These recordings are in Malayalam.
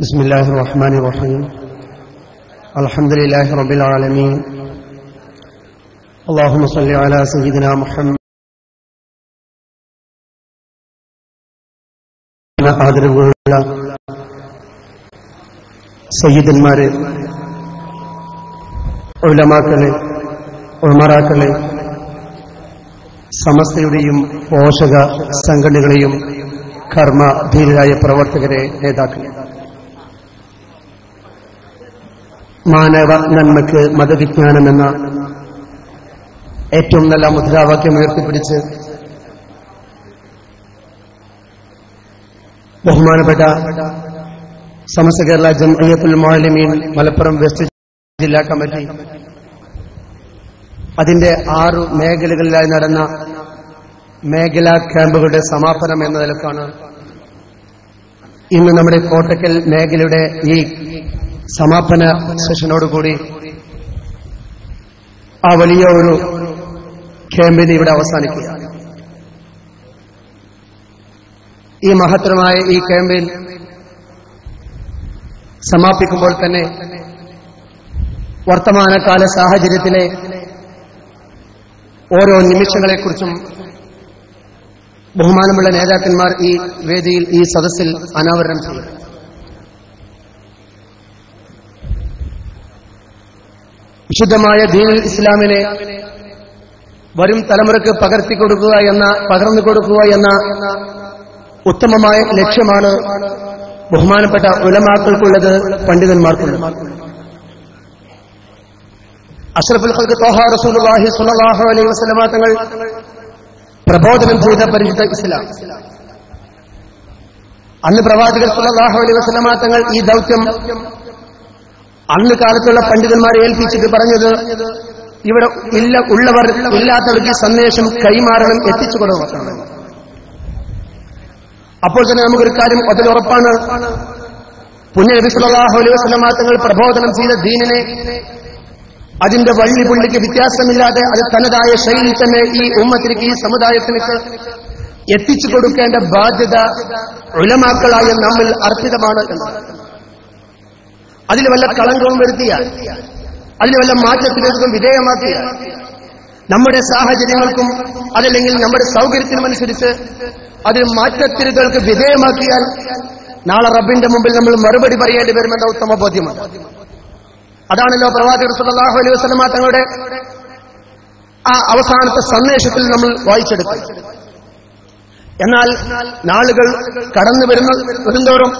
بسم الله الرحمن الرحيم الحمد لله رب العالمين اللهم صل على سيدنا محمد ആദരവുള്ള സയ്യിദന്മാരെ, ഉലമാക്കളെ, ഉമറാക്കളെ, സമസ്തയുടെയും പോഷക സംഘടനകളെയും കർമ്മധീരരായ പ്രവർത്തകരെ, നേതാക്കളെ, മാനവ നന്മയ്ക്ക് മതവിജ്ഞാനമെന്ന ഏറ്റവും നല്ല മുദ്രാവാക്യം ഉയർത്തിപ്പിടിച്ച് ബഹുമാനപ്പെട്ട സമസ്ത കേരള ജംഇയ്യത്തുൽ മുഅല്ലിമീൻ മലപ്പുറം വെസ്റ്റ് ജില്ലാ കമ്മിറ്റി അതിന്റെ 6 മേഖലകളിലായി നടന്ന മേഖലാ ക്യാമ്പുകളുടെ സമാപനം എന്ന നിലക്കാണ് ഇന്ന് നമ്മുടെ കോട്ടക്കൽ മേഖലയുടെ ഈ സമാപന സെഷനോടുകൂടി ആ വലിയ ഒരു ക്യാമ്പിന് ഇവിടെ അവസാനിക്കുക. ഈ മഹത്തരമായ ഈ ക്യാമ്പിൽ സമാപിക്കുമ്പോൾ തന്നെ വർത്തമാനകാല സാഹചര്യത്തിലെ ഓരോ നിമിഷങ്ങളെക്കുറിച്ചും ബഹുമാനമുള്ള നേതാക്കന്മാർ ഈ വേദിയിൽ, ഈ സദസ്സിൽ അനാവരണം ചെയ്യും. വിശുദ്ധമായ ദീനുൽ ഇസ്ലാമിനെ വരും തലമുറയ്ക്ക് പകർന്നു കൊടുക്കുക എന്ന ഉത്തമമായ ലക്ഷ്യമാണ് ബഹുമാനപ്പെട്ട ഉലമാക്കൾക്കുള്ളത്, പണ്ഡിതന്മാർക്കുള്ളത്. അഷ്റഫുൽ ഖൽഖ് ത്വാഹ റസൂലുള്ളാഹി സ്വല്ലല്ലാഹു അലൈഹി വസല്ലമ തങ്ങൾ പ്രബോധനം ചെയ്ത പരിശുദ്ധ ഇസ്ലാം, അന്ന് പ്രവാചകർ സ്വല്ലല്ലാഹു അലൈഹി വസല്ലമ തങ്ങൾ ഈ ദൗത്യം അന്ന് കാലത്തുള്ള പണ്ഡിതന്മാരെ ഏൽപ്പിച്ചിട്ട് പറഞ്ഞത്, ഇവിടെ ഉള്ളവർ ഇല്ലാത്തവർക്ക് സന്ദേശം കൈമാറണം, എത്തിച്ചു കൊടുക്കണം. അപ്പോൾ തന്നെ നമുക്കൊരു കാര്യം അതിൽ ഉറപ്പാണ്, പുണ്യനബി സല്ലല്ലാഹു അലൈഹി വസല്ലമ തങ്ങൾ പ്രബോധനം ചെയ്ത ദീനിനെ അതിന്റെ വള്ളി പുള്ളിക്ക് വ്യത്യാസമില്ലാതെ അത് തനതായ ശൈലിയിൽ തന്നെ ഈ ഉമ്മത്തിലേക്ക്, ഈ സമുദായത്തിലേക്ക് എത്തിച്ചു കൊടുക്കേണ്ട ബാധ്യത ഉലമാക്കളായ നമ്മിൽ അർപ്പിതമാണ് എന്നാണ്. അതിൽ വല്ല കളങ്കവും വരുത്തിയാൽ, അതിൽ വല്ല മാറ്റത്തിലേക്കും വിധേയമാക്കിയാൽ, നമ്മുടെ സാഹചര്യങ്ങൾക്കും അതല്ലെങ്കിൽ നമ്മുടെ സൗകര്യത്തിനുമനുസരിച്ച് അതിൽ മാറ്റത്തിരുതൾക്ക് വിധേയമാക്കിയാൽ നാളെ റബ്ബിന്റെ മുമ്പിൽ നമ്മൾ മറുപടി പറയേണ്ടി വരുമെന്ന ഉത്തമ ബോധ്യമാണ്. അതാണല്ലോ പ്രവാചകർ സ്വല്ലല്ലാഹു അലൈഹി വസല്ലമ തങ്ങളുടെ ആ അവസാനത്തെ സന്ദേശത്തിൽ നമ്മൾ വായിച്ചെടുക്കും. എന്നാൽ നാളുകൾ കടന്നു വരുന്തോറും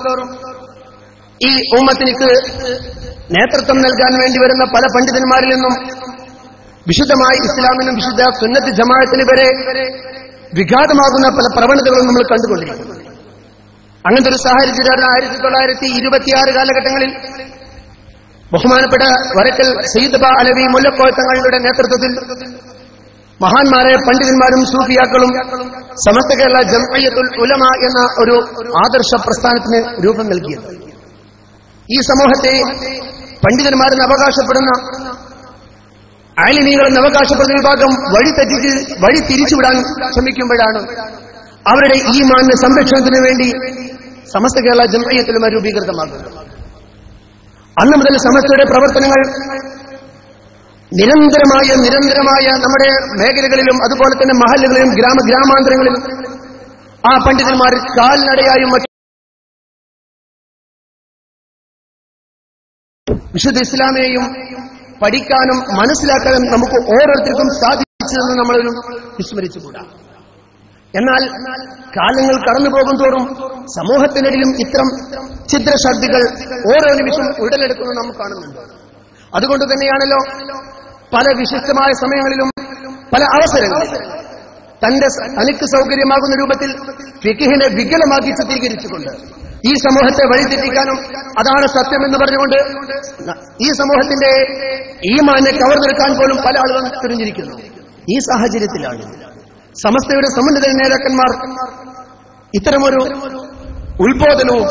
ഈ ഉമ്മത്തിനിക്ക് നേതൃത്വം നൽകാൻ വേണ്ടി വരുന്ന പല പണ്ഡിതന്മാരിൽ നിന്നും വിശുദ്ധമായ ഇസ്ലാമിനും വിശുദ്ധ സുന്നത്ത് ജമാഅത്തിന് വരെ വിഘാതമാകുന്ന പല പ്രവണതകളും നമ്മൾ കണ്ടുകൊണ്ടിരിക്കുന്നു. അങ്ങനത്തെ ഒരു സാഹചര്യത്തിലാണ് 1926 കാലഘട്ടങ്ങളിൽ ബഹുമാനപ്പെട്ട വരക്കൽ സയ്യിദ് ബാ അലവി മുല്ലക്കോയ തങ്ങളുടെ നേതൃത്വത്തിൽ മഹാന്മാരായ പണ്ഡിതന്മാരും സൂഫിയാക്കളും സമസ്ത കേരള ജംഇയ്യത്തുൽ ഉലമ എന്ന ഒരു ആദർശ പ്രസ്ഥാനത്തിന് രൂപം നൽകിയത്. ഈ സമൂഹത്തെ പണ്ഡിതന്മാരെന്ന് അവകാശപ്പെടുന്ന, ആലിമീകളെന്ന് അവകാശപ്പെടുന്ന വിഭാഗം വഴി തിരിച്ചുവിടാൻ ശ്രമിക്കുമ്പോഴാണ് അവരുടെ ഈമാനിന്റെ സംരക്ഷണത്തിന് വേണ്ടി സമസ്ത കേരള ജംഇയ്യത്തുൽ ഉലമ രൂപീകൃതമാകുന്നത്. അന്ന് മുതൽ സമസ്തയുടെ പ്രവർത്തനങ്ങൾ നിരന്തരമായ നമ്മുടെ മേഖലകളിലും അതുപോലെ തന്നെ മഹല്ലുകളിലും ഗ്രാമാന്തരങ്ങളിലും ആ പണ്ഡിതന്മാർ കാൽനടയായും വിശുദ്ധ ഇസ്ലാമിനെയും പഠിക്കാനും മനസ്സിലാക്കാനും നമുക്ക് ഓരോരുത്തർക്കും സാധിച്ചതെന്ന് നമ്മളൊന്നും വിസ്മരിച്ചുകൂടാ. എന്നാൽ കാലങ്ങൾ കടന്നു പോകും തോറും സമൂഹത്തിനിടയിലും ഇത്തരം ഛിദ്രശക്തികൾ ഓരോ നിമിഷം ഉടലെടുക്കുന്നത് നാം കാണുന്നുണ്ട്. അതുകൊണ്ട് തന്നെയാണല്ലോ പല വിശിഷ്ടമായ സമയങ്ങളിലും പല അവസരങ്ങളിൽ തനിക്ക് സൗകര്യമാകുന്ന രൂപത്തിൽ ഫിഖ്ഹിനെ വികലമാക്കി ചിത്രീകരിച്ചുകൊണ്ട് ഈ സമൂഹത്തെ വഴിതെറ്റിക്കാനും അതാണ് സത്യമെന്ന് പറഞ്ഞുകൊണ്ട് ഈ സമൂഹത്തിന്റെ ഈമാനെ കവർന്നെടുക്കാൻ പോലും പല ആളുകളും തിരിഞ്ഞിരിക്കുന്നു. ഈ സാഹചര്യത്തിലാണ് സമസ്തയുടെ സമുന്നത നേതാക്കന്മാർ ഇത്തരമൊരു ഉത്ബോധനവും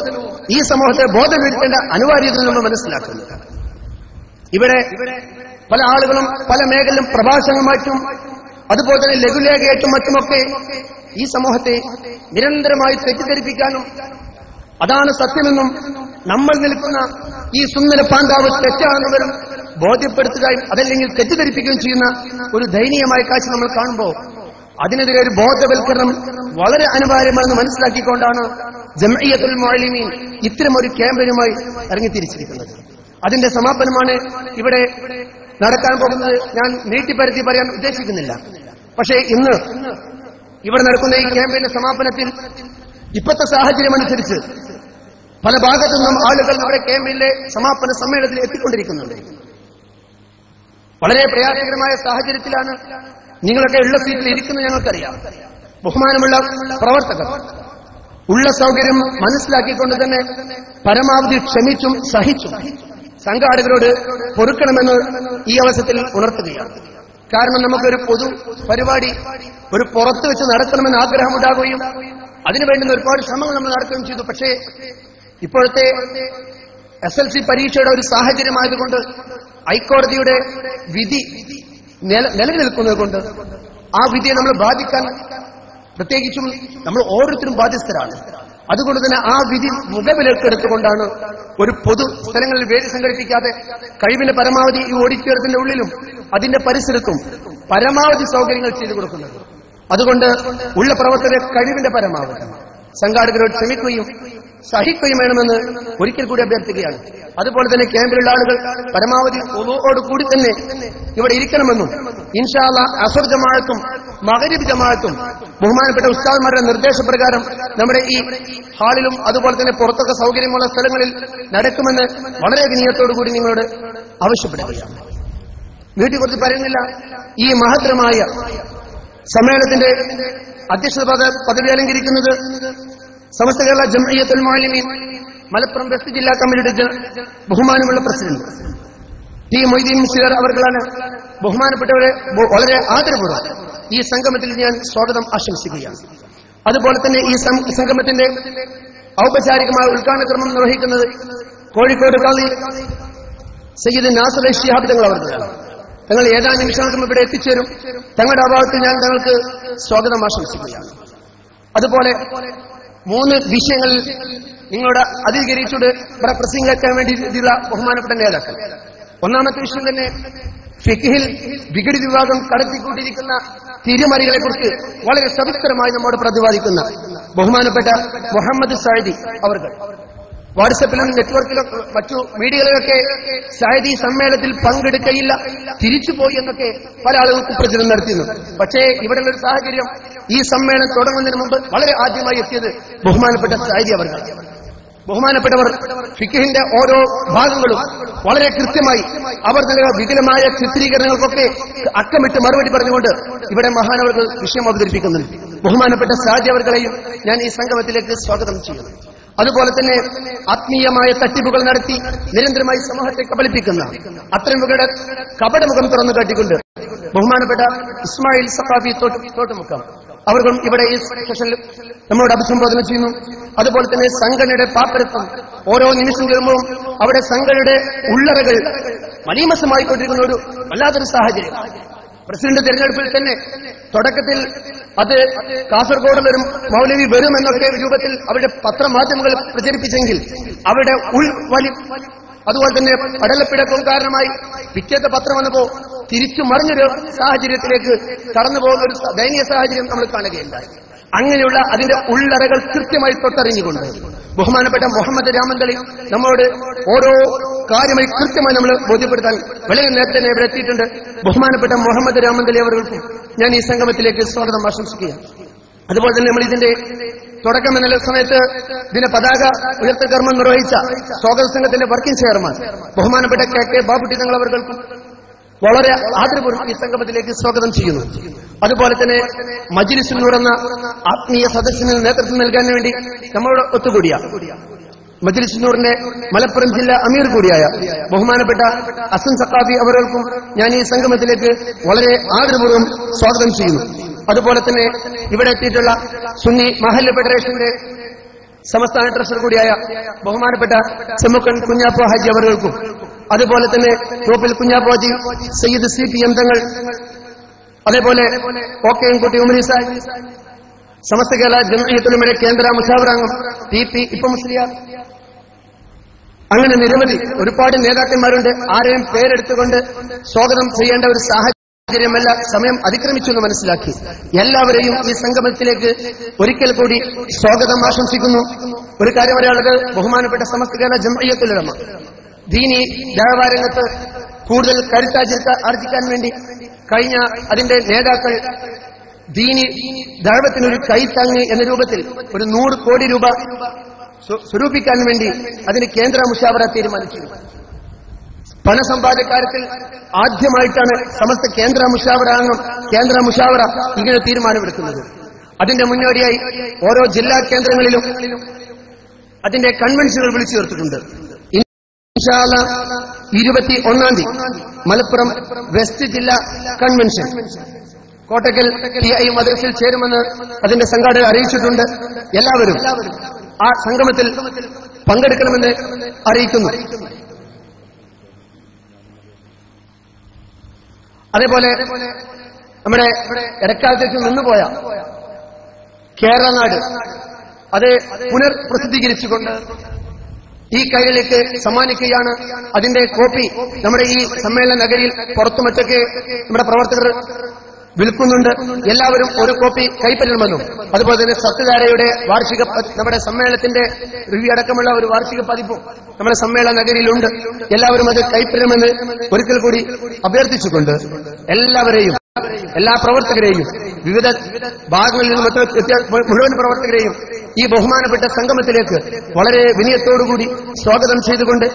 ഈ സമൂഹത്തെ ബോധവൽക്കരിക്കേണ്ട അനിവാര്യത നമ്മൾ മനസ്സിലാക്കുന്നത്. ഇവിടെ പല ആളുകളും പല മേഖലയിലും പ്രഭാഷണമായിട്ടും അതുപോലെ തന്നെ ലഘുലേഖയായിട്ടും മറ്റുമൊക്കെ ഈ സമൂഹത്തെ നിരന്തരമായി തെറ്റിദ്ധരിപ്പിക്കാനും അതാണ് സത്യമെന്നും നമ്മൾ നിൽക്കുന്ന ഈ സുന്ദര പാന്താവ് തെറ്റാണെന്നവരും ബോധ്യപ്പെടുത്തുകയും അതല്ലെങ്കിൽ തെറ്റിദ്ധരിപ്പിക്കുകയും ചെയ്യുന്ന ഒരു ദയനീയമായ കാഴ്ച നമ്മൾ കാണുമ്പോൾ അതിനെതിരെ ഒരു ബോധവൽക്കരണം വളരെ അനിവാര്യമാണെന്ന് മനസ്സിലാക്കിക്കൊണ്ടാണ് ജംഇയ്യത്തുൽ മുഅല്ലിമീൻ ഇത്തരമൊരു ക്യാമ്പയിനുമായി ഇറങ്ങിത്തിരിച്ചിരിക്കുന്നത്. അതിന്റെ സമാപനമാണ് ഇവിടെ നടക്കാൻ പോകുന്നത്. ഞാൻ നീട്ടിപ്പരത്തി പറയാൻ ഉദ്ദേശിക്കുന്നില്ല. പക്ഷേ ഇന്ന് ഇവിടെ നടക്കുന്ന ഈ ക്യാമ്പയിന്റെ സമാപനത്തിൽ ഇപ്പോഴത്തെ സാഹചര്യം അനുസരിച്ച് പല ഭാഗത്തു നിന്നും ആളുകൾ നമ്മുടെ ക്യാമ്പയിലെ സമാപന സമ്മേളനത്തിൽ എത്തിക്കൊണ്ടിരിക്കുന്നുണ്ട്. വളരെ പ്രയാസകരമായ സാഹചര്യത്തിലാണ് നിങ്ങളൊക്കെ ഉള്ള സീറ്റിൽ ഇരിക്കുന്നത് ഞങ്ങൾക്കറിയാം. ബഹുമാനമുള്ള പ്രവർത്തകർ ഉള്ള സൗകര്യം മനസ്സിലാക്കിക്കൊണ്ട് തന്നെ പരമാവധി ക്ഷമിച്ചും സഹിച്ചും സംഘാടകരോട് പൊറുക്കണമെന്ന് ഈ അവസരത്തിൽ ഉണർത്തുകയാണ്. കാരണം നമുക്കൊരു പൊതു പരിപാടി ഒരു പുറത്ത് വെച്ച് നടത്തണമെന്ന് ആഗ്രഹമുണ്ടാകുകയും അതിനുവേണ്ടുന്ന ഒരുപാട് ശ്രമങ്ങൾ നമ്മൾ നടത്തുകയും ചെയ്തു. പക്ഷേ ഇപ്പോഴത്തെ SLC പരീക്ഷയുടെ ഒരു സാഹചര്യമായതുകൊണ്ട് ഹൈക്കോടതിയുടെ വിധി നിലനിൽക്കുന്നത് കൊണ്ട് ആ വിധിയെ നമ്മൾ ബാധിക്കാൻ പ്രത്യേകിച്ചും നമ്മൾ ഓരോരുത്തരും ബാധ്യസ്ഥരാണ്. അതുകൊണ്ട് തന്നെ ആ വിധി മുഖവിലക്കെടുത്തുകൊണ്ടാണ് ഒരു പൊതു സ്ഥലങ്ങളിൽ വേദി സംഘടിപ്പിക്കാതെ കഴിവിന്റെ പരമാവധി ഈ ഓഡിറ്റോറിയത്തിന്റെ ഉള്ളിലും അതിന്റെ പരിസരത്തും പരമാവധി സൗകര്യങ്ങൾ ചെയ്തു കൊടുക്കുന്നത്. അതുകൊണ്ട് ഉള്ള പ്രവർത്തകരെ കഴിവിന്റെ പരമാവധി സംഘാടകരോട് ക്ഷമിക്കുകയും സഹിക്കുകയും വേണമെന്ന് ഒരിക്കൽ കൂടി അഭ്യർത്ഥിക്കുകയാണ്. അതുപോലെ തന്നെ ക്യാമ്പിലുള്ള ആളുകൾ പരമാവധി കൂടി തന്നെ ഇവിടെ ഇരിക്കണമെന്നും ഇൻഷാ അല്ലാഹ് അസ്ർ ജമാഅത്തും മഗ്രിബ് ജമാഅത്തും ബഹുമാനപ്പെട്ട ഉസ്താദുമാരുടെ നിർദ്ദേശപ്രകാരം നമ്മുടെ ഈ ഹാളിലും അതുപോലെ തന്നെ പുറത്തൊക്കെ സൗകര്യമുള്ള സ്ഥലങ്ങളിൽ നടക്കുമെന്ന് വളരെ വിനയത്തോടുകൂടി നിങ്ങളോട് ആവശ്യപ്പെടുകയാണ്. വീട്ടിൽ കുറിച്ച് പറയുന്നില്ല. ഈ മഹത്തരമായ സമ്മേളനത്തിന്റെ അധ്യക്ഷത പദവി അലങ്കരിക്കുന്നത് സമസ്ത കേരള ജംഇയ്യത്തുൽ മുഅല്ലിമീൻ മലപ്പുറം വെസ്റ്റ് ജില്ലാ കമ്മിറ്റിയുടെ ബഹുമാനമുള്ള പ്രസിഡന്റ് ടി മൊയ്തീൻ മുസ്ലിയാർ അവർകളാണ്. ബഹുമാനപ്പെട്ടവരെ വളരെ ആദരപൂർവ്വം ഈ സംഗമത്തിൽ ഞാൻ സ്വാഗതം ആശംസിക്കുകയാണ്. അതുപോലെ തന്നെ ഈ സംഗമത്തിന്റെ ഔപചാരികമായ ഉദ്ഘാടന ക്രമം നിർവഹിക്കുന്നത് കോഴിക്കോട് ഖാദി സയ്യിദ് നാസർ ശിഹാബ് തങ്ങൾ അവർകളാണ്. തങ്ങൾ ഏതാനും നിമിഷങ്ങൾക്കും ഇവിടെ എത്തിച്ചേരും. തങ്ങളുടെ അഭാവത്തിൽ ഞാൻ തങ്ങൾക്ക് സ്വാഗതം ആശംസിക്കുകയാണ്. അതുപോലെ 3 വിഷയങ്ങളിൽ നിങ്ങളോട് അധികരിച്ചുകൊണ്ട് ഇവിടെ പ്രസംഗിക്കാൻ വേണ്ടിയിട്ടുള്ള ബഹുമാനപ്പെട്ട നേതാക്കൾ. ഒന്നാമത്തെ വിഷയം തന്നെ ഫിഖ്ഹിൽ വിഘടിത വിഭാഗം കടത്തിക്കൂട്ടിയിരിക്കുന്ന തിരിമറികളെ കുറിച്ച് വളരെ സവിസ്തരമായി നമ്മോട് പ്രതിപാദിക്കുന്ന ബഹുമാനപ്പെട്ട മുഹമ്മദ് സഅദി അവർകൾ വാട്സപ്പിലും നെറ്റ്വർക്കിലും മറ്റു മീഡിയകളിലൊക്കെ സഅദി സമ്മേളനത്തിൽ പങ്കെടുക്കയില്ല, തിരിച്ചുപോയി എന്നൊക്കെ പല ആളുകൾക്കും പ്രചരണം നടത്തിയിരുന്നു. പക്ഷേ ഇവിടെയുള്ള ഒരു സാഹചര്യം ഈ സമ്മേളനം തുടങ്ങുന്നതിന് മുമ്പ് വളരെ ആദ്യമായി എത്തിയത് ബഹുമാനപ്പെട്ട സഅദി അവർകൾ. ബഹുമാനപ്പെട്ടവർ ഫിഖ്ഹിന്റെ ഓരോ ഭാഗങ്ങളും വളരെ കൃത്യമായി അവർ നൽകുന്ന വിപുലമായ ചിത്രീകരണങ്ങൾക്കൊക്കെ അക്കമിട്ട് മറുപടി പറഞ്ഞുകൊണ്ട് ഇവിടെ മഹാനവർകൾ വിഷയം അവതരിപ്പിക്കുന്നുണ്ട്. ബഹുമാനപ്പെട്ട സഅദി അവർകളെയും ഞാൻ ഈ സംഗമത്തിലേക്ക് സ്വാഗതം ചെയ്യുന്നു. അതുപോലെ തന്നെ ആത്മീയമായ തട്ടിപ്പുകൾ നടത്തി നിരന്തരമായി സമൂഹത്തെ കബളിപ്പിക്കുന്ന അത്തരമുകളുടെ കപടമുഖം തുറന്നു കാട്ടിക്കൊണ്ട് ബഹുമാനപ്പെട്ട ഇസ്മായിൽ സഖാഫി തോട്ടുമുക്കം അവർക്കും ഇവിടെ ഈ സെഷനിൽ നമ്മളോട് അഭിസംബോധന ചെയ്യുന്നു. അതുപോലെ തന്നെ സംഘടനയുടെ പാപ്പരത്വം ഓരോ നിമിഷം വരുമ്പോഴും അവിടെ സംഘടനയുടെ ഉള്ളറകൾ മലീമസമായിക്കൊണ്ടിരിക്കുന്ന ഒരു വല്ലാത്തൊരു സാഹചര്യം. പ്രസിഡന്റ് തെരഞ്ഞെടുപ്പിൽ തന്നെ തുടക്കത്തിൽ അത് കാസർഗോഡിലൊരു മൗലവി വരുമെന്നൊക്കെ രൂപത്തിൽ അവരുടെ പത്രമാധ്യമങ്ങൾ പ്രചരിപ്പിച്ചെങ്കിൽ അവരുടെ ഉൾവലി അതുപോലെ തന്നെ പടലപ്പിടക്കും കാരണമായി പിറ്റേത്തെ പത്രം വന്നപ്പോ തിരിച്ചു മറിഞ്ഞൊരു സാഹചര്യത്തിലേക്ക് കടന്നു പോകുന്ന ഒരു ദയനീയ സാഹചര്യം നമ്മൾ കാണുകയുണ്ടായി. അങ്ങനെയുള്ള അതിന്റെ ഉള്ളറകൾ കൃത്യമായി തൊട്ടറിഞ്ഞുകൊണ്ട് ബഹുമാനപ്പെട്ട മുഹമ്മദ് രാമന്തളി നമ്മളോട് ഓരോ കാര്യമായി കൃത്യമായി നമ്മൾ ബോധ്യപ്പെടുത്താൻ വളരെ നേരത്തെ തന്നെ ഇവിടെ എത്തിയിട്ടുണ്ട്. ബഹുമാനപ്പെട്ട മുഹമ്മദ് രാമന്തളി അവർക്കും ഞാൻ ഈ സംഗമത്തിലേക്ക് സ്വാഗതം ആശംസിക്കുകയാണ്. അതുപോലെ തന്നെ നമ്മൾ ഇതിന്റെ തുടക്കം എന്നുള്ള സമയത്ത് ഇതിന്റെ പതാക ഉയർത്തൽ കർമ്മം നിർവഹിച്ച സ്വാഗത സംഘത്തിന്റെ വർക്കിംഗ് ചെയർമാൻ ബഹുമാനപ്പെട്ട കെ ബാബുട്ടി തങ്ങൾ അവർക്കും വളരെ ആദരപൂർവ്വം ഈ സംഗമത്തിലേക്ക് സ്വാഗതം ചെയ്യുന്നു. അതുപോലെ തന്നെ മജ്ലിസുൻ നൂർ എന്ന ആത്മീയ സദസ്സിന് നേതൃത്വം നൽകാൻ വേണ്ടി നമ്മളോട് ഒത്തുകൂടിയ മജ്ലിസുൻ നൂറിന്റെ മലപ്പുറം ജില്ലാ അമീർ കൂടിയായ ബഹുമാനപ്പെട്ട അസൻ സഖാഫി അവർക്കും ഞാൻ ഈ സംഗമത്തിലേക്ക് വളരെ ആദരപൂർവ്വം സ്വാഗതം ചെയ്യുന്നു. അതുപോലെ തന്നെ ഇവിടെ എത്തിയിട്ടുള്ള സുന്നി മഹല്ല് ഫെഡറേഷന്റെ സംസ്ഥാന ട്രഷറർ കൂടിയായ ബഹുമാനപ്പെട്ട ചെമ്മുക്കൻ കുഞ്ഞാപ്പോ ഹാജി അവർക്കും അതുപോലെ തന്നെ തോപ്പിൽ കുഞ്ഞാപ്പോ ഹാജി സയ്യിദ് CPM തങ്ങൾ അതേപോലെ OKM കുട്ടി ഉമരി സാഹിബ് സമസ്ത കേരള ജംഇയ്യത്തുൽ ഉലമയുടെ കേന്ദ്ര മുശാവറംഗം ടി.പി. ഇപ്പം മുസ്ലിയാർ. അങ്ങനെ നിരവധി ഒരുപാട് നേതാക്കന്മാരുണ്ട്. ആരെയും പേരെടുത്തുകൊണ്ട് സ്വാഗതം ചെയ്യേണ്ട ഒരു സാഹചര്യമല്ല, സമയം അതിക്രമിച്ചു എന്ന് മനസ്സിലാക്കി എല്ലാവരെയും ഈ സംഗമത്തിലേക്ക് ഒരിക്കൽ കൂടി സ്വാഗതം ആശംസിക്കുന്നു. ഒരു കാര്യം പറയാനുള്ളത്, ബഹുമാനപ്പെട്ട സമസ്ത കേരള ജംഇയ്യത്തുൽ ഉലമ ദീനി ദഅവ രംഗത്ത് കൂടുതൽ കരുത്താർജിക്കാൻ വേണ്ടി കഴിഞ്ഞ അതിന്റെ നേതാക്കൾ ദീനി ദഅവത്തിനൊരു കൈത്താങ്ങ് എന്ന രൂപത്തിൽ ഒരു 100 കോടി രൂപ സ്വരൂപിക്കാൻ വേണ്ടി അതിന് കേന്ദ്ര മുശാവറ തീരുമാനിച്ചു. പണസമ്പാദ്യക്കാര്യത്തിൽ ആദ്യമായിട്ടാണ് സമസ്ത കേന്ദ്ര മുശാവറ ഇങ്ങനെ തീരുമാനമെടുക്കുന്നത്. അതിന്റെ മുന്നോടിയായി ഓരോ ജില്ലാ കേന്ദ്രങ്ങളിലും അതിന്റെ കൺവെൻഷനുകൾ വിളിച്ചു ചേർത്തിട്ടുണ്ട്. ഇൻഷാ അല്ലാഹ് 21-ാം തീയതി മലപ്പുറം വെസ്റ്റ് ജില്ലാ കൺവെൻഷൻ കോട്ടക്കൽ TI മദ്രസയിൽ ചേരുമെന്ന് അതിന്റെ സംഘാടകർ അറിയിച്ചിട്ടുണ്ട്. എല്ലാവരും ആ സംഗമത്തിൽ പങ്കെടുക്കണമെന്ന് അറിയിക്കുന്നു. അതേപോലെ നമ്മുടെ ഇടക്കാലത്തേക്ക് നിന്നുപോയ കേരളനാട് അത് പുനർപ്രസിദ്ധീകരിച്ചുകൊണ്ട് ഈ കൈകളിലേക്ക് സമ്മാനിക്കുകയാണ്. അതിന്റെ കോപ്പി നമ്മുടെ ഈ സമ്മേളന നഗരിയിൽ പുറത്തു മറ്റൊക്കെ നമ്മുടെ പ്രവർത്തകർ വിൽക്കുന്നുണ്ട്. എല്ലാവരും ഒരു കോപ്പി കൈപ്പറ്റണമെന്നും അതുപോലെ തന്നെ സത്യധാരയുടെ വാർഷിക നമ്മുടെ സമ്മേളനത്തിന്റെ റിവ്യൂ അടക്കമുള്ള ഒരു വാർഷിക പതിപ്പും നമ്മുടെ സമ്മേളന നഗരിയിലുണ്ട്. എല്ലാവരും അത് കൈപ്പറ്റണമെന്ന് ഒരിക്കൽ കൂടി അഭ്യർത്ഥിച്ചുകൊണ്ട് എല്ലാവരെയും, എല്ലാ പ്രവർത്തകരെയും, വിവിധ ഭാഗങ്ങളിൽ നിന്നും മുഴുവൻ പ്രവർത്തകരെയും ഈ ബഹുമാനപ്പെട്ട സംഗമത്തിലേക്ക് വളരെ വിനയത്തോടുകൂടി സ്വാഗതം ചെയ്തുകൊണ്ട്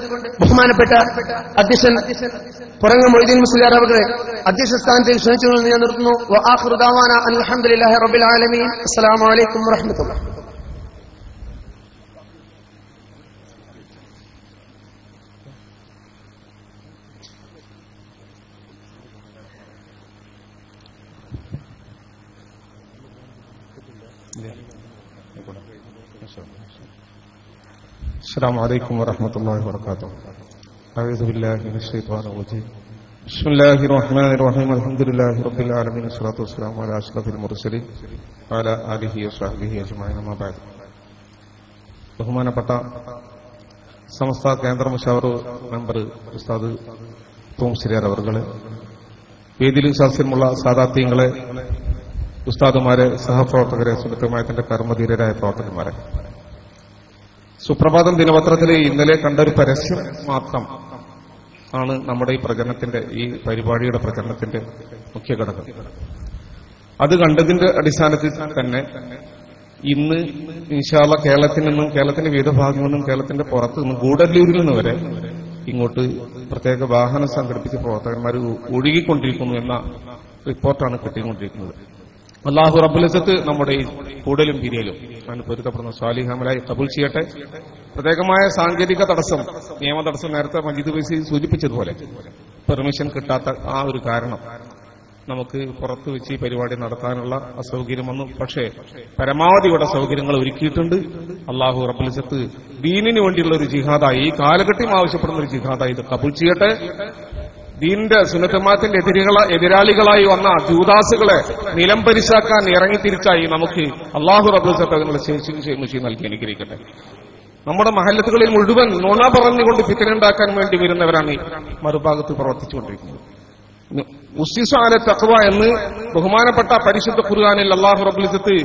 ബഹുമാനപ്പെട്ട അധ്യക്ഷൻ പുറങ്ങം മൊയ്തീൻ മുസ്ലിയാർ അവരെ അധ്യക്ഷ സ്ഥാനത്തേക്ക് ക്ഷണിച്ചുകൊണ്ട് ഞാൻ നിർത്തുന്നു. വആഖിറു ദഅവാന അൽഹംദുലില്ലാഹി റബ്ബിൽ ആലമീൻ. അസ്സലാമു അലൈക്കും വറഹ്മത്തുള്ളാഹി. السلام عليكم ورحمة الله وبركاته. أعوذ بالله من الشيطان الرجيم. بسم الله الرحمن الرحيم. الحمد لله رب العالمين. والصلاة والسلام على أشرف المرسلين وعلى آله وصحبه أجمعين. أما بعد. ബഹുമാനപ്പെട്ട സമസ്ത കേന്ദ്ര മുശാവറ മെമ്പർ ഉസ്താദ് തോംസിരിയാർ അവർകളെ, വേദിയിലും സദസ്സിലുമുള്ള സാദാത്യങ്ങളെ, ഉസ്താദുമാരെ, സഹപ്രവർത്തകരെ, സുഹൃത്തുമായത്തിന്റെ കർമ്മധീരരായ പ്രവർത്തകന്മാരെ, സുപ്രഭാതം ദിനപത്രത്തിൽ ഇന്നലെ കണ്ട ഒരു പരസ്യം മാത്രം ആണ് നമ്മുടെ ഈ പ്രചരണത്തിന്റെ, ഈ പരിപാടിയുടെ പ്രചരണത്തിന്റെ മുഖ്യ ഘടകം. അത് കണ്ടതിന്റെ അടിസ്ഥാനത്തിൽ തന്നെ ഇന്ന് ഇൻഷാ അല്ലാഹ് കേരളത്തിൽ നിന്നും, കേരളത്തിന്റെ വിവിധ ഭാഗങ്ങളിൽ നിന്നും, കേരളത്തിന്റെ പുറത്തു നിന്നും, ഗൂഡല്ലൂരിൽ നിന്ന് വരെ ഇങ്ങോട്ട് പ്രത്യേക വാഹനം സംഘടിപ്പിച്ച പ്രവർത്തകന്മാർ ഒഴുകിക്കൊണ്ടിരിക്കുന്നു എന്ന റിപ്പോർട്ടാണ് കിട്ടിക്കൊണ്ടിരിക്കുന്നത്. അല്ലാഹു റബ്ബുൽ ഇസ്സത്ത് നമ്മുടെ ഈ കൂടലും പിരിയലും പൊരുത്തപ്പെടുന്ന സ്വാലിഹമലായി കബൂൽ ചെയ്യട്ടെ. പ്രത്യേകമായ സാങ്കേതിക തടസ്സം, നിയമ തടസ്സം നേരത്തെ മജീദ് വൈസി സൂചിപ്പിച്ചതുപോലെ പെർമിഷൻ കിട്ടാത്ത ആ ഒരു കാരണം നമുക്ക് പുറത്തു വെച്ച് ഈ പരിപാടി നടത്താനുള്ള അസൗകര്യം വന്നു. പക്ഷേ പരമാവധി ഇവിടെ സൗകര്യങ്ങൾ ഒരുക്കിയിട്ടുണ്ട്. അല്ലാഹു റബ്ബുൽ ഇസ്സത്ത് ദീനിന് വേണ്ടിയുള്ള ഒരു ജിഹാദായി, ഈ കാലഘട്ടം ആവശ്യപ്പെടുന്ന ഒരു ജിഹാദായി ഇത് കബൂൽ ചെയ്യട്ടെ. ദീനിന്റെ സുന്നത്തമാത്തിന്റെ എതിരാളികളായി വന്ന ജൂദാസുകളെ നിലംപരിശാക്കാൻ ഇറങ്ങിത്തിരിച്ചായി നമുക്ക് അല്ലാഹു റബ്ബുൽ ഇസ്സത്ത് അതിനുള്ള ശേഷി നൽകി അനുഗ്രഹിക്കട്ടെ. നമ്മുടെ മഹല്ലത്തുകളിൽ മുഴുവൻ നുണ പറഞ്ഞുകൊണ്ട് ഫിത്നയുണ്ടാക്കാൻ വേണ്ടി വരുന്നവരാണ് മറുഭാഗത്ത് പ്രവർത്തിച്ചുകൊണ്ടിരിക്കുന്നത്. ഉസ്സിസ അല തഖ്വ എന്ന് ബഹുമാനപ്പെട്ട പരിശുദ്ധ ഖുർആനിൽ അല്ലാഹു റബ്ബുൽ ഇസ്സത്ത്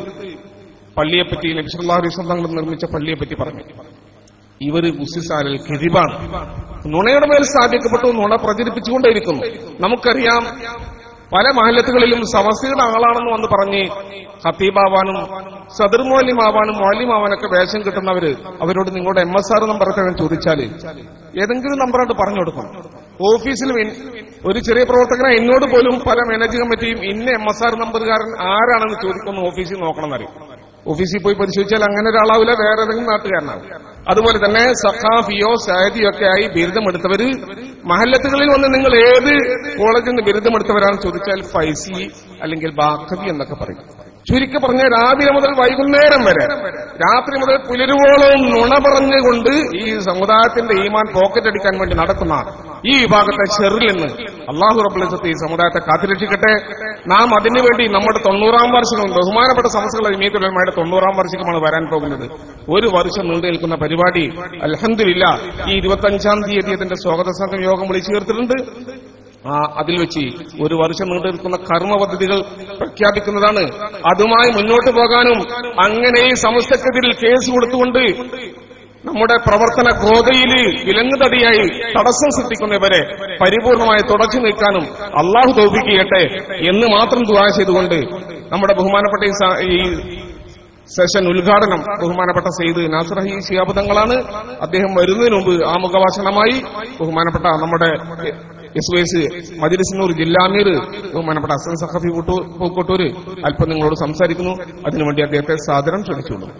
പള്ളിയെപ്പറ്റി, നബി സല്ലല്ലാഹു അലൈഹി വസല്ലം നിർമ്മിച്ച പള്ളിയെപ്പറ്റി പറഞ്ഞു. ഇവർ ഉസ്സിസ അലൽ കദിബാണ്, നുണയുടെ മേൽ സ്ഥാപിക്കപ്പെട്ടു, നുണ പ്രചരിപ്പിച്ചുകൊണ്ടേയിരിക്കുന്നു. നമുക്കറിയാം പല മഹല്ലത്തുകളിലും സമസ്തയുടെ ആളാണെന്ന് വന്ന് പറഞ്ഞ് ഖത്തീബാവാനും സദർ മൗലിമാവാനും മൗലിമാവാനൊക്കെ വേഷം കിട്ടുന്നവര് അവരോട് നിങ്ങളുടെ MSR നമ്പർ ഒക്കെ ചോദിച്ചാൽ ഏതെങ്കിലും നമ്പറായിട്ട് പറഞ്ഞു കൊടുക്കും. ഓഫീസിലും ഒരു ചെറിയ പ്രവർത്തകനെ എന്നോട് പോലും പല മാനേജിംഗ് കമ്മിറ്റിയും ഇന്ന MSR നമ്പറുകാരൻ ആരാണെന്ന് ചോദിക്കുന്നു. ഓഫീസിൽ നോക്കണം എന്നറിയും. ഓഫീസിൽ പോയി പരിശോധിച്ചാൽ അങ്ങനെ ഒരാളാവില്ല, വേറെ ഏതെങ്കിലും നാട്ടുകാരനാവും. അതുപോലെ തന്നെ സഖാഫിയോ സാദിയോ ഒക്കെ ആയി ബിരുദമെടുത്തവര് മഹല്ലത്തുകളിൽ വന്ന് നിങ്ങൾ ഏത് കോളേജിൽ നിന്ന് ബിരുദമെടുത്തവരാണെന്ന് ചോദിച്ചാൽ ഫൈസി അല്ലെങ്കിൽ ബാഖവി എന്നൊക്കെ പറയും. ചുരുക്കി പറഞ്ഞ രാവിലെ മുതൽ വൈകുന്നേരം വരെ, രാത്രി മുതൽ പുലരുവോളവും നുണ പറഞ്ഞുകൊണ്ട് ഈ സമുദായത്തിന്റെ ഈമാൻ പോക്കറ്റ് അടിക്കാൻ വേണ്ടി നടക്കുന്ന ഈ വിഭാഗത്തെ ഷെറിൽ നിന്ന് അല്ലാഹു റബ്ബുൽ ഇസ്സത്ത് ഈ സമുദായത്തെ കാത്തുരക്ഷിക്കട്ടെ. നാം അതിനുവേണ്ടി നമ്മുടെ 90-ാം വാർഷികം, ബഹുമാനപ്പെട്ട സമസ്തകളുടെ ജമീഅത്തുൽ ഉലമയുടെ 90-ാം വാർഷികമാണ് വരാൻ പോകുന്നത്. ഒരു വർഷം നീണ്ടു നിൽക്കുന്ന പരിപാടി അൽഹംദുലില്ലാ ഈ 25-ാം തീയതി അതിന്റെ സ്വാഗത സംഘം യോഗം വിളിച്ചു ചേർത്തിട്ടുണ്ട്. അതിൽ വെച്ച് ഒരു വർഷം നീണ്ടു നിൽക്കുന്ന കർമ്മ പദ്ധതികൾ പ്രഖ്യാപിക്കുന്നതാണ്. അതുമായി മുന്നോട്ട് പോകാനും അങ്ങനെ ഈ സമസ്തക്കെതിരിൽ കേസ് കൊടുത്തുകൊണ്ട് നമ്മുടെ പ്രവർത്തന ഗോതയില് വിലങ്ങുതടിയായി തടസ്സം സൃഷ്ടിക്കുന്നവരെ പരിപൂർണമായി തുടച്ചു നീക്കാനും അള്ളാഹു തൗഫീഖ് ചെയ്യട്ടെ എന്ന് മാത്രം ദുആ ചെയ്തുകൊണ്ട് നമ്മുടെ ബഹുമാനപ്പെട്ട ഈ സെഷൻ ഉദ്ഘാടനം ബഹുമാനപ്പെട്ട സയ്യിദ് നാസിർ ഹി ശിഹാബ് തങ്ങളാണ്. അദ്ദേഹം വരുന്നതിന് മുമ്പ് ആമുഖഭാഷണമായി ബഹുമാനപ്പെട്ട നമ്മുടെ SYS മജ്‌ലിസുന്നൂർ ജില്ലാ അമീർ ബഹുമാനപ്പെട്ട ഹസൻ സഖഫി പൂക്കോട്ടൂർ അല്പം നിങ്ങളോട് സംസാരിക്കുന്നു. അതിനുവേണ്ടി അദ്ദേഹത്തെ സാദരം ക്ഷണിച്ചുകൊള്ളുന്നു.